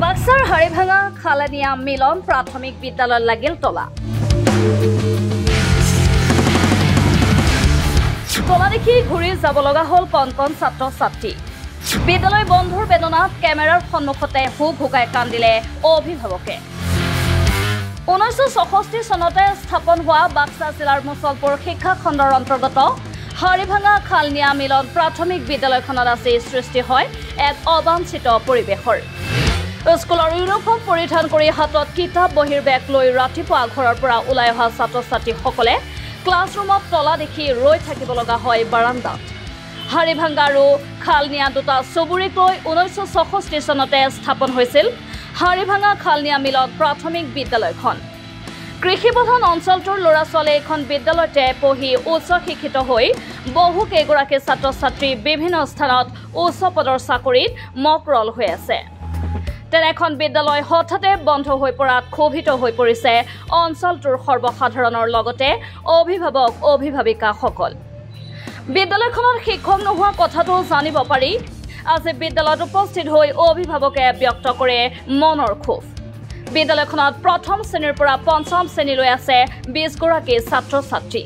বাক্সাৰ হাৰিভাঙা খালানিয়া মিলন প্ৰাথমিক বিদ্যালয়ত লাগিল তলা। তলা দেখি ঘূৰি যাব লগা হ'ল কণ কণ ছাত্ৰ ছাত্ৰী। বিদ্যালয় বন্ধৰ বেদনাত কেমেৰাৰ সন্মুখতে হুক হুকাই কান্দিলে অভিভাৱকে। 1964 চনতে স্থাপন হোৱা বাক্সা জিলাৰ মুছলপুৰ শিক্ষা খণ্ডৰ অন্তৰ্গত হাৰিভাঙা খালনিয়া মিলন প্ৰাথমিক বিদ্যালয়খনত আজি সৃষ্টি হয় এক অবাঞ্ছিত পৰিৱেশৰ। স্কুলৰ ইউনিফৰ্ম পৰিধান কৰি হাতত কিতাপ বহিৰ বেগ লৈ ৰাতিপুৱা ঘৰৰ পৰা ওলাই অহা ছাত্ৰ ছাত্ৰীসকলে ক্লাছৰুমত তলা দেখি ৰৈ থাকিব লগা হয় বাৰান্দাত। হাৰিভাঙা আৰু খালনিয়া দুটা চুবুৰীক লৈ 1964 চনতে স্থাপন হৈছিল হাৰিভাঙা খালনিয়া মিলন প্ৰাথমিক বিদ্যালয়খন। কৃষিপ্ৰধান অঞ্চলটোৰ ল'ৰা ছোৱালী এখন বিদ্যালয়তে পঢ়ি উচ্চ শিক্ষিত হৈ বহু কেইগৰাকী ছাত্ৰ ছাত্ৰী বিভিন্ন স্থানত উচ্চ পদৰ চাকৰিত মকৰল হৈ আছে। তেনে এখন বিদ্যালয় হঠাতে বন্ধ হৈ পৰাত ক্ষোভিত হৈ পৰিছে অঞ্চলটোৰ সৰ্বসাধাৰণৰ লগতে অভিভাৱক অভিভাৱিকাসকল। বিদ্যালয়খনত শিক্ষক নোহোৱা কথাটো জানিব পাৰি আজি বিদ্যালয়ত উপস্থিত হৈ অভিভাৱকে ব্যক্ত কৰে মনৰ ক্ষোভ। বিদ্যালয়খনত প্ৰথম শ্ৰেণীৰ পৰা পঞ্চম শ্ৰেণীলৈ আছে 20 গৰাকী ছাত্ৰ ছাত্ৰী।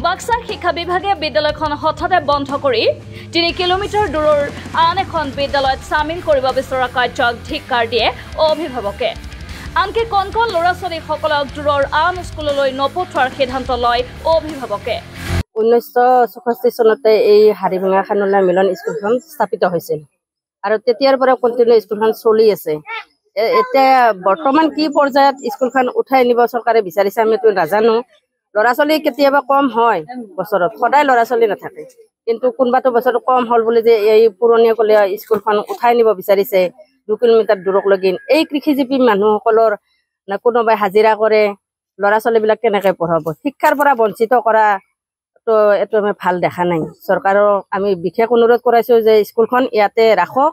বাক্সা শিক্ষা বিভাগে বিদ্যালয়খন হঠাতে বন্ধ কৰি 3 কিলোমিটাৰ দূৰৰ আন এখন বিদ্যালয়ত চামিল কৰিব বিচৰা কাৰ্যক ধিক্কাৰ দিয়ে অভিভাৱকে। আনকি কণ কণ ল'ৰা ছোৱালীসকলক দূৰৰ আন স্কুললৈ নপঠোৱাৰ সিদ্ধান্ত লয় অভিভাৱকে। 1964 চনতে এই হাৰিভাঙা খালনিয়া মিলন স্কুলখন স্থাপিত হৈছিল আৰু তেতিয়াৰ পৰা কণ্টিনিউ স্কুলখন চলি আছে। এতিয়া বৰ্তমান কি পৰ্যায়ত স্কুলখন উঠাই নিব চৰকাৰে বিচাৰিছে আমিতো নাজানো। ল'ৰা ছোৱালী কেতিয়াবা কম হয় বছৰত, সদায় ল'ৰা ছোৱালী নাথাকে, কিন্তু কোনোবাটো বছৰত কম হ'ল বুলি যে এই পুৰণিকলীয়া স্কুলখন উঠাই নিব বিচাৰিছে 2 কিলোমিটাৰ দূৰলৈকে। এই কৃষিজীৱী মানুহসকলৰ কোনোবাই হাজিৰা কৰে, ল'ৰা ছোৱালীবিলাক কেনেকৈ পঢ়াব? শিক্ষাৰ পৰা বঞ্চিত কৰা তো এইটো আমি ভাল দেখা নাই। চৰকাৰক আমি বিশেষ অনুৰোধ কৰাইছোঁ যে স্কুলখন ইয়াতে ৰাখক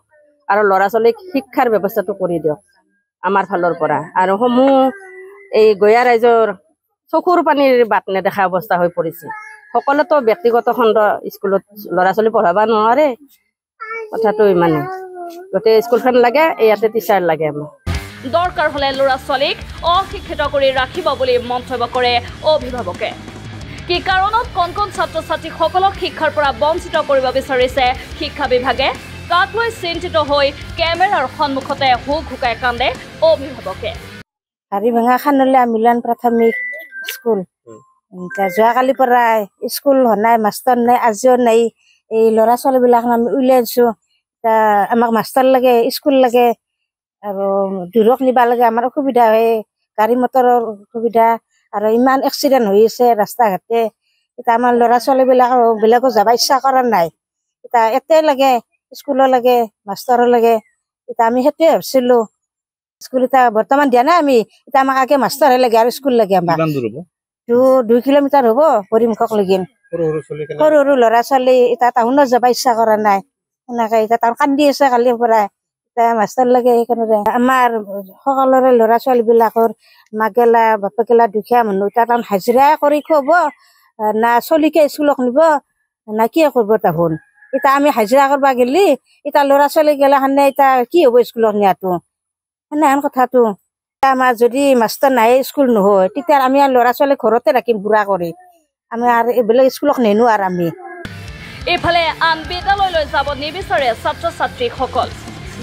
আৰু ল'ৰা ছোৱালীক শিক্ষাৰ ব্যৱস্থাটো কৰি দিয়ক আমাৰ ফালৰ পৰা। আৰু সমূহ এই গঞা ৰাইজৰ চকুৰ পানীৰ বাট নেদেখা অৱস্থা হৈ পৰিছে। সকলোতো ব্যক্তিগত খণ্ড স্কুলত ল'ৰা ছোৱালী পঢ়াব নোৱাৰে, কথাটো ইমানে। গোটেই স্কুলখন লাগে, ইয়াতে টিচাৰ লাগে। আমাক দৰকাৰ হ'লে ল'ৰা ছোৱালীক অশিক্ষিত কৰি ৰাখিব বুলি মন্তব্য কৰে অভিভাৱকে। কি কাৰণত কণ কণ ছাত্ৰ ছাত্ৰীসকলক শিক্ষাৰ পৰা বঞ্চিত কৰিব বিচাৰিছে শিক্ষা বিভাগে, তাক লৈ চিন্তিত হৈ কেমেৰাৰ সন্মুখতে হুক হুকাই কান্দে অভিভাৱকে। হাৰিভাঙা খালনিয়া মিলন প্ৰাথমিক স্কুল যোৱাকালিৰ পৰা স্কুল নাই, মাষ্টৰ নাই, আজিও নাই। এই ল'ৰা ছোৱালীবিলাক আমি উলিয়াইছো, আমাক মাষ্টৰ লাগে, স্কুল লাগে আৰু দূৰক নিব লাগে। আমাৰ অসুবিধা হয়, গাড়ী মটৰৰ অসুবিধা আৰু ইমান এক্সিডেণ্ট হৈ আছে ৰাস্তা ঘাটে। এতিয়া আমাৰ ল'ৰা ছোৱালীবিলাক বেলেগত যাব ইচ্ছা কৰা নাই। এতিয়া এতে লাগে, স্কুলো লাগে, মাষ্টৰো লাগে। এতিয়া আমি সেইটোৱে ভাবিছিলো। স্কুল এতিয়া বৰ্তমান দিয়া নাই আমি, এতিয়া আমাক আগে মাষ্টৰহে লাগে আৰু স্কুল লাগে। আমাক 2 কিলোমিটাৰ হ'ব ভৰিমুখক লাগি। সৰু সৰু ল'ৰা ছোৱালী এতিয়া টাউনত যাব ইচ্ছা কৰা নাই, সেনেকে এতিয়া তাৰ কান্দি আছে কালিৰ পৰা। এতিয়া মাষ্টৰ লাগে, সেইকাৰণে আমাৰ সকলোৰে ল'ৰা ছোৱালীবিলাকৰ মাগেলা বাপেকেলা দুখীয়া মানুহ এতিয়া তাৰ হাজিৰা কৰি খুৱাব না চলিকে স্কুলক নিব না কি কৰিব তাহোন। এতিয়া আমি হাজিৰা কৰিব গেলি এতিয়া ল'ৰা ছোৱালী গেলাখানে এতিয়া কি হ'ব স্কুলত নিয়াটো, সেনেহেন কথাটো। আমাৰ যদি মাষ্টৰ নাই, স্কুল নহয়, তেতিয়া আমি ল'ৰা ছোৱালী ঘৰতে ৰাখিম বুঢ়া কৰি। আমি আৰু এইবিলাক স্কুলক নেনো। আৰু আমি এইফালে আন বিদ্যালয়লৈ যাব নিবিচাৰে ছাত্ৰ ছাত্ৰীসকল।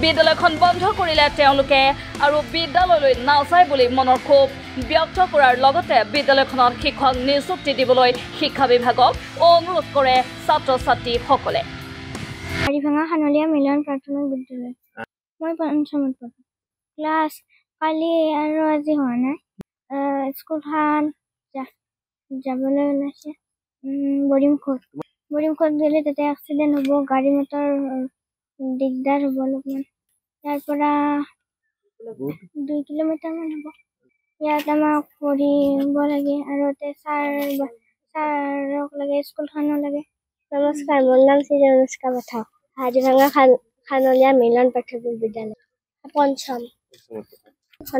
বিদ্যালয়খন বন্ধ কৰিলে তেওঁলোকে আৰু বিদ্যালয়লৈ নাযায় বুলি মনৰ ক্ষোভ ব্যক্ত কৰাৰ লগতে বিদ্যালয়খনত শিক্ষক নিযুক্তি দিবলৈ শিক্ষা বিভাগক অনুৰোধ কৰে ছাত্ৰ ছাত্ৰীসকলে। হাৰিভাঙা খালনিয়া মিলন প্ৰাথমিক বিদ্যালয়, মই 5মত পঢ়ো। ক্লাছ কালি আৰু আজি হোৱা নাই। স্কুলখন যাবলৈ ওলাইছে বৰিমুখত গ'লে তাতে এক্সিডেণ্ট হ'ব, গাড়ী মটৰ দিগদাৰ হ'ব অলপমান। ইয়াৰ পৰা 2 কিলোমিটাৰমান হ'ব। ইয়াত আমাক পঢ়িব লাগে আৰু ছাৰক লাগে, স্কুলখনো লাগে। নমস্কাৰ, মোৰ নাম শ্ৰী অনুষ্কা পাঠক। হাৰিভাঙা খালনিয়া মিলন প্ৰাথমিক বিদ্যালয় 5ম।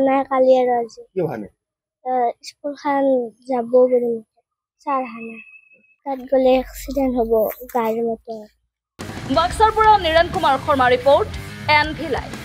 নাই কালি আৰু আজি স্কুলখন যাব বুলি ছাৰ হানা, তাত গ'লে এক্সিডেণ্ট হ'ব গাড়ী মটৰ। বাক্সাৰ পৰা Niran Kumar Sharma report, NV Live।